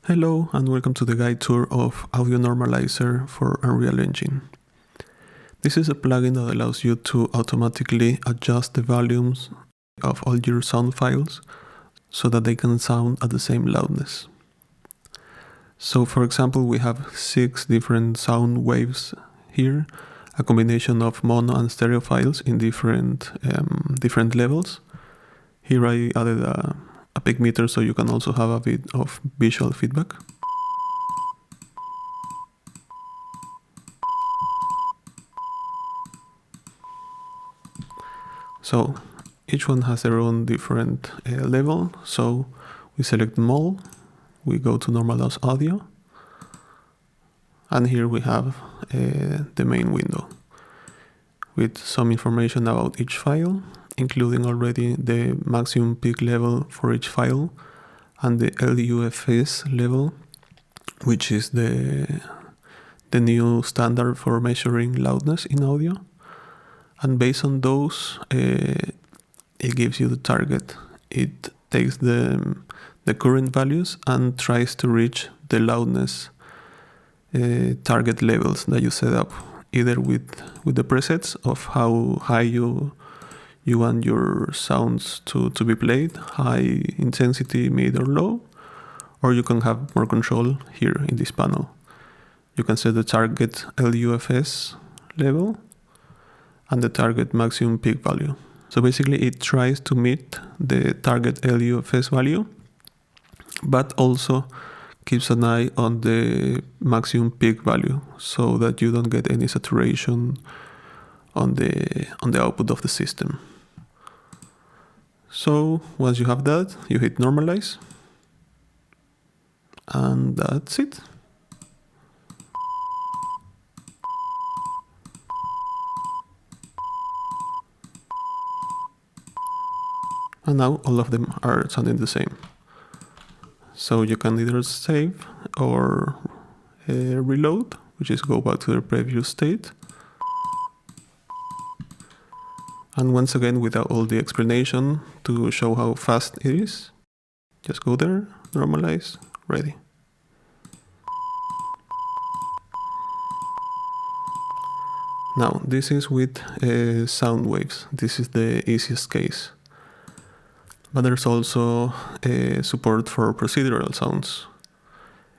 Hello and welcome to the guide tour of Audio Normalizer for Unreal Engine. This is a plugin that allows you to automatically adjust the volumes of all your sound files so that they can sound at the same loudness. So for example, we have 6 different sound waves here, a combination of mono and stereo files in different levels. Here I added a peak meter so you can also have a bit of visual feedback. So each one has their own different level. So we select Mol, we go to Normalize Audio, and here we have the main window with some information about each file, including already the maximum peak level for each file and the LUFS level, which is the new standard for measuring loudness in audio. And based on those, it gives you the target. It takes the current values and tries to reach the loudness target levels that you set up, either with the presets of how high you want your sounds to be played, high intensity, mid or low, or you can have more control here in this panel. You can set the target LUFS level and the target maximum peak value. So basically it tries to meet the target LUFS value, but also keeps an eye on the maximum peak value so that you don't get any saturation on the output of the system. So once you have that, you hit normalize, and that's it. And now all of them are sounding the same. So you can either save or reload, which is go back to the previous state. And once again, without all the explanation to show how fast it is, just go there, normalize, ready. Now, this is with SoundWaves. This is the easiest case. But there's also support for procedural sounds.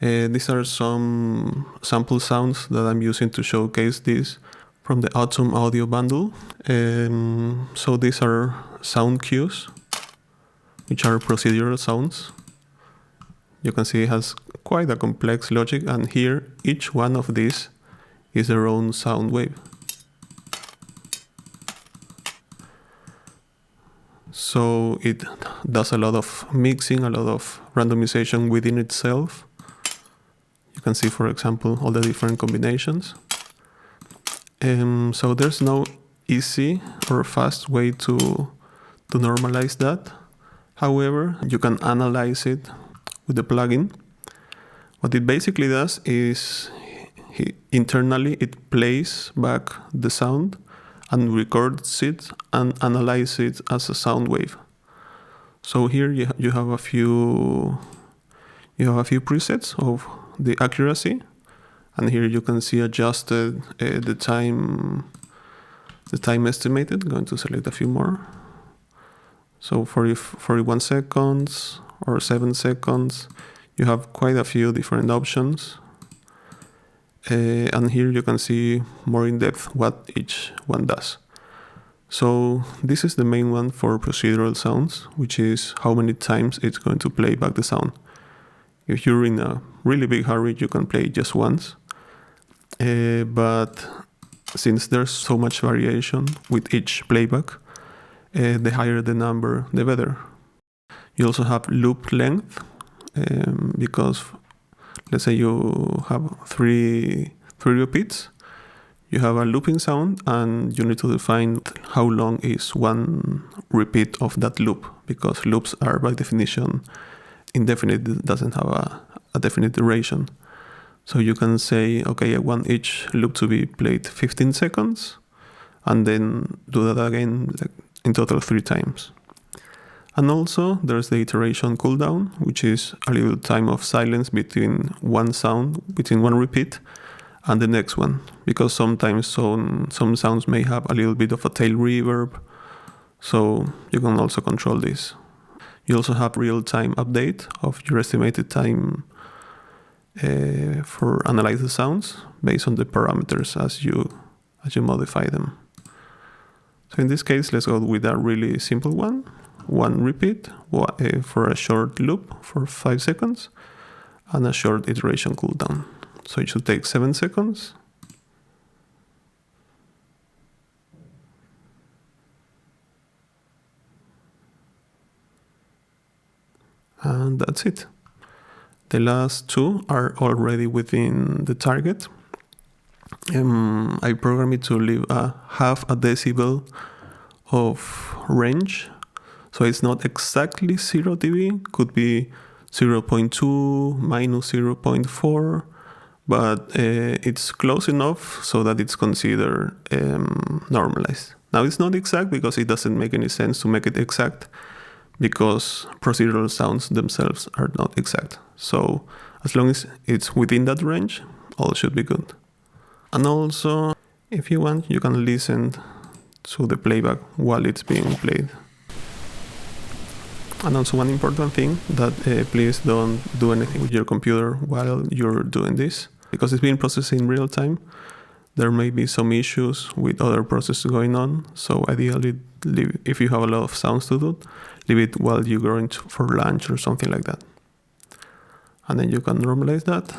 These are some sample sounds that I'm using to showcase this from the Awesome Audio bundle. So these are SoundCues, which are procedural sounds. You can see it has quite a complex logic, and here each one of these is their own sound wave. So it does a lot of mixing, a lot of randomization within itself. You can see, for example, all the different combinations. So there's no easy or fast way to normalize that. However, you can analyze it with the plugin. What it basically does is internally it plays back the sound and records it and analyzes it as a sound wave. So here you have a few presets of the accuracy, and here you can see adjusted the time estimated. I'm going to select a few more. So 41 seconds or 7 seconds, you have quite a few different options. And here you can see more in depth what each one does. So this is the main one for procedural sounds, which is how many times it's going to play back the sound. If you're in a really big hurry, you can play just once. But since there's so much variation with each playback, the higher the number, the better. You also have loop length, because let's say you have three repeats. You have a looping sound, and you need to define how long is one repeat of that loop, because loops are by definition indefinite. It doesn't have a definite duration. So you can say, okay, I want each loop to be played 15 seconds, and then do that again, like in total 3 times. And also there's the iteration cooldown, which is a little time of silence between one repeat and the next one, because sometimes some sounds may have a little bit of a tail reverb, so you can also control this. You also have real-time update of your estimated time for analyze the sounds based on the parameters as you modify them. So in this case, let's go with a really simple one. One repeat for a short loop for 5 seconds and a short iteration cooldown. So it should take 7 seconds. And that's it. The last two are already within the target. I programmed it to leave a half a decibel of range. So it's not exactly 0 dB, could be 0.2 minus 0.4, but it's close enough so that it's considered normalized. Now it's not exact because it doesn't make any sense to make it exact, because procedural sounds themselves are not exact. So as long as it's within that range, all should be good. And also, if you want, you can listen to the playback while it's being played. And also one important thing, that please don't do anything with your computer while you're doing this, because it's being processed in real time. There may be some issues with other processes going on, so ideally, if you have a lot of sounds to do, leave it while you're going for lunch or something like that. And then you can normalize that.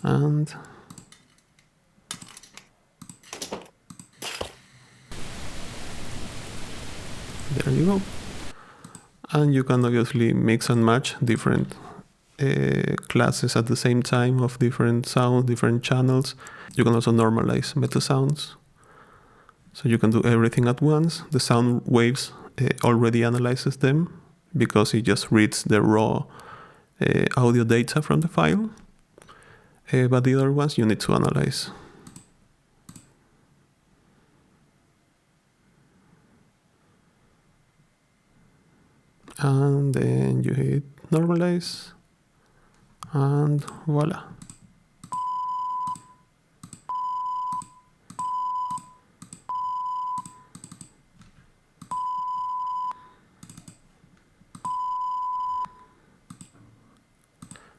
And there you go. And you can obviously mix and match different classes at the same time of different sounds, different channels. You can also normalize MetaSounds. So you can do everything at once. The SoundWaves already analyzes them because it just reads the raw audio data from the file. But the other ones you need to analyze. And then you hit normalize, and voila.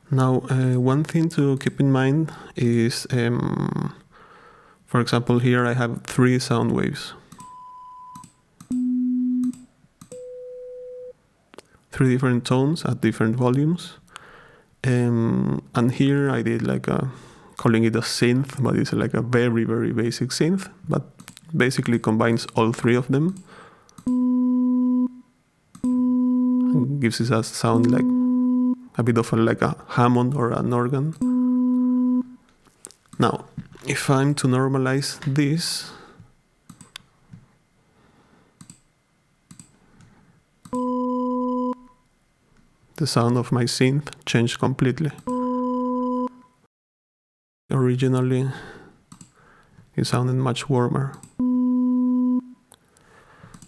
Now, one thing to keep in mind is, for example, here I have 3 sound waves. 3 different tones at different volumes. And here I did like calling it a synth, but it's like a very, very basic synth, but basically combines all 3 of them. And gives us a sound like a bit of like a Hammond or an organ. Now, if I'm to normalize this, the sound of my synth changed completely. Originally, it sounded much warmer.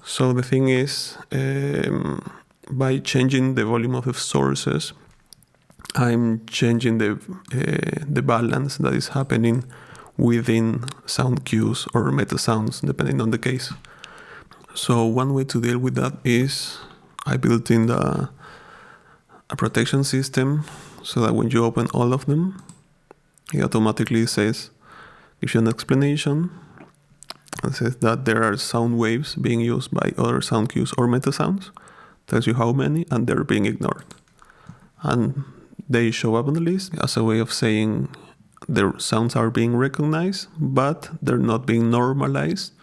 So the thing is, by changing the volume of the sources, I'm changing the balance that is happening within SoundCues or MetaSounds, depending on the case. So one way to deal with that is I built in a protection system so that when you open all of them, it automatically gives you an explanation and says that there are sound waves being used by other SoundCues or MetaSounds, tells you how many, and they're being ignored. And they show up on the list as a way of saying their sounds are being recognized, but they're not being normalized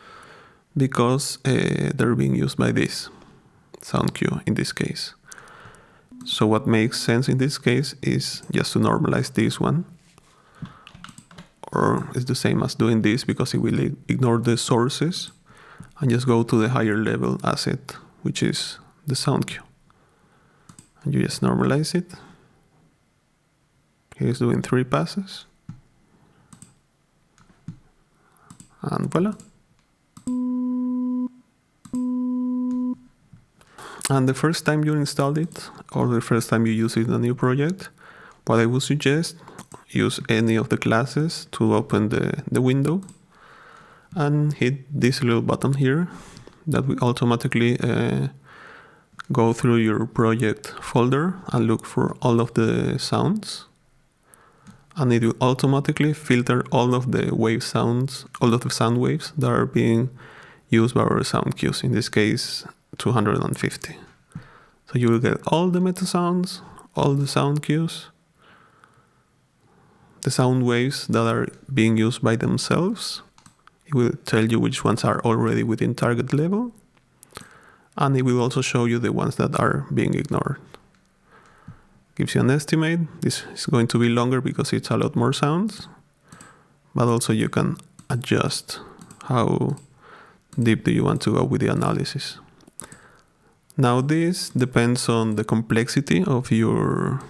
because they're being used by this SoundCue in this case. So what makes sense in this case is just to normalize this one. Or it's the same as doing this because it will ignore the sources and just go to the higher level asset, which is the SoundCue. And you just normalize it. He's doing 3 passes. And voila. And the first time you install it, or the first time you use it in a new project, what I would suggest, use any of the classes to open the window and hit this little button here that will automatically go through your project folder and look for all of the sounds. And it will automatically filter all of the wave sounds, all of the sound waves that are being used by our SoundCues, in this case 250. So you will get all the MetaSounds, all the SoundCues, the sound waves that are being used by themselves. It will tell you which ones are already within target level, and it will also show you the ones that are being ignored. Gives you an estimate. This is going to be longer because it's a lot more sounds, but also you can adjust how deep do you want to go with the analysis. Now this depends on the complexity of your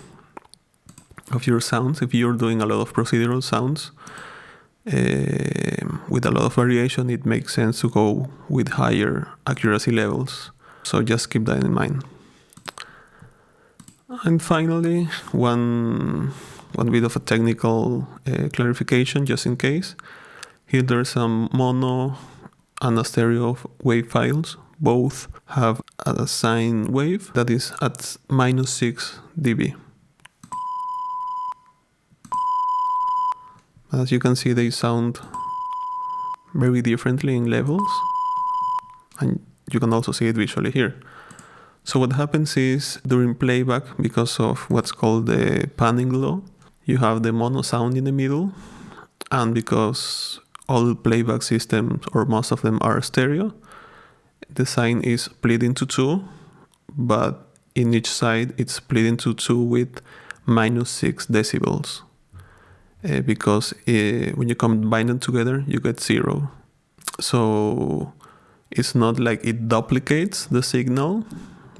sounds. If you're doing a lot of procedural sounds with a lot of variation, it makes sense to go with higher accuracy levels. So just keep that in mind. And finally, one bit of a technical clarification, just in case. Here there's some mono and a stereo wave files. Both have a sine wave that is at -6 dB. As you can see, they sound very differently in levels, and you can also see it visually here. So what happens is, during playback, because of what's called the panning law, you have the mono sound in the middle, and because all playback systems, or most of them, are stereo, the sine is split into two, but in each side it's split into two with -6 decibels. Because when you combine them together, you get 0. So it's not like it duplicates the signal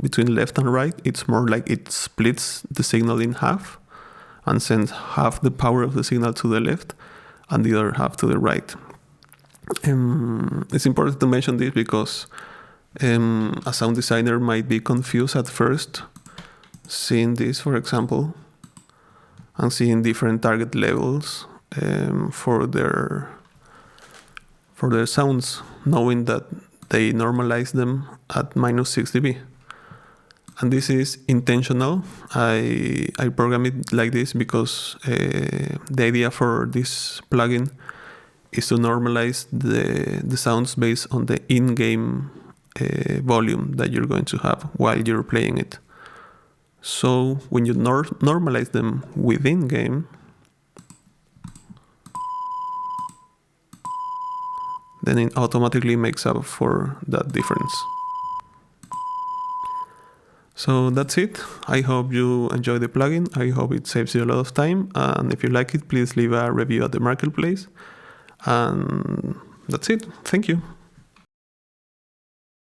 between left and right. It's more like it splits the signal in half and sends half the power of the signal to the left and the other half to the right. It's important to mention this because a sound designer might be confused at first seeing this, for example, and seeing different target levels for their sounds, knowing that they normalize them at -6 dB. And this is intentional. I program it like this because the idea for this plugin is to normalize the sounds based on the in-game volume that you're going to have while you're playing it. So when you normalize them within game, then it automatically makes up for that difference. So that's it. I hope you enjoy the plugin. I hope it saves you a lot of time. And if you like it, please leave a review at the marketplace. And that's it. Thank you.